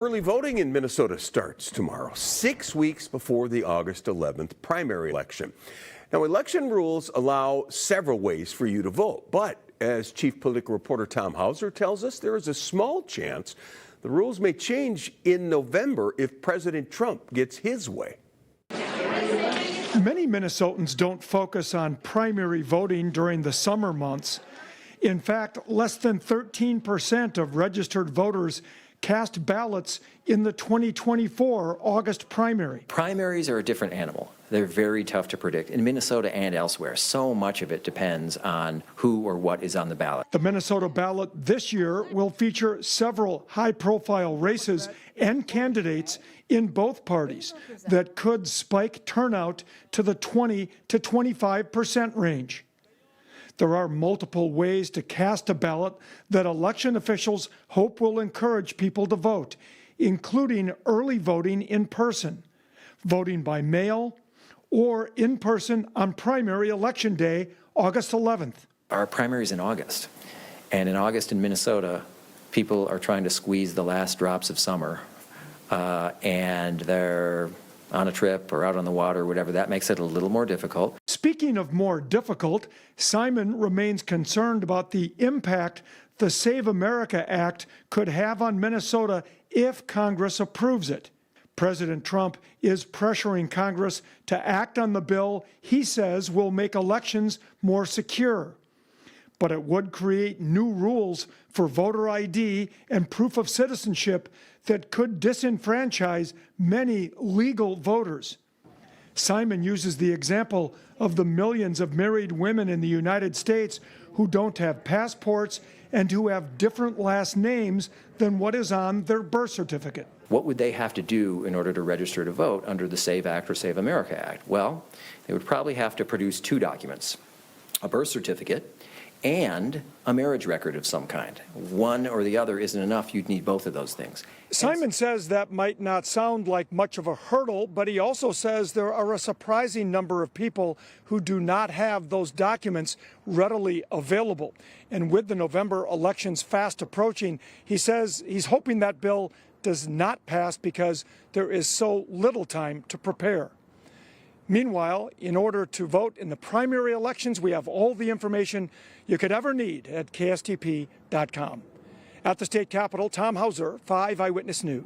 Early voting in Minnesota starts tomorrow, 6 weeks before the August 11th primary election. Now, election rules allow several ways for you to vote, but as Chief Political Reporter Tom Hauser tells us, there is a small chance the rules may change in November if President Trump gets his way. Many Minnesotans don't focus on primary voting during the summer months. In fact, less than 13% of registered voters cast ballots in the 2024 August primary. Primaries are a different animal. They're very tough to predict in Minnesota and elsewhere. So much of it depends on who or what is on the ballot. The Minnesota ballot this year will feature several high-profile races and candidates in both parties that could spike turnout to the 20 to 25% range. There are multiple ways to cast a ballot that election officials hope will encourage people to vote, including early voting in person, voting by mail, or in person on primary election day, August 11th. Our primary is in August, and in August in Minnesota, people are trying to squeeze the last drops of summer, and they're on a trip or out on the water or whatever. That makes it a little more difficult. Speaking of more difficult, Simon remains concerned about the impact the Save America Act could have on Minnesota if Congress approves it. President Trump is pressuring Congress to act on the bill he says will make elections more secure. But it would create new rules for voter ID and proof of citizenship that could disenfranchise many legal voters. Simon uses the example of the millions of married women in the United States who don't have passports and who have different last names than what is on their birth certificate. What would they have to do in order to register to vote under the SAVE Act or Save America Act? Well, they would probably have to produce two documents, a birth certificate and a marriage record of some kind. One or the other isn't enough. You'd need both of those things. Simon says that might not sound like much of a hurdle, but he also says there are a surprising number of people who do not have those documents readily available. And with the November elections fast approaching, he says he's hoping that bill does not pass because there is so little time to prepare. Meanwhile, in order to vote in the primary elections, we have all the information you could ever need at KSTP.com. At the state capitol, Tom Hauser, 5 Eyewitness News.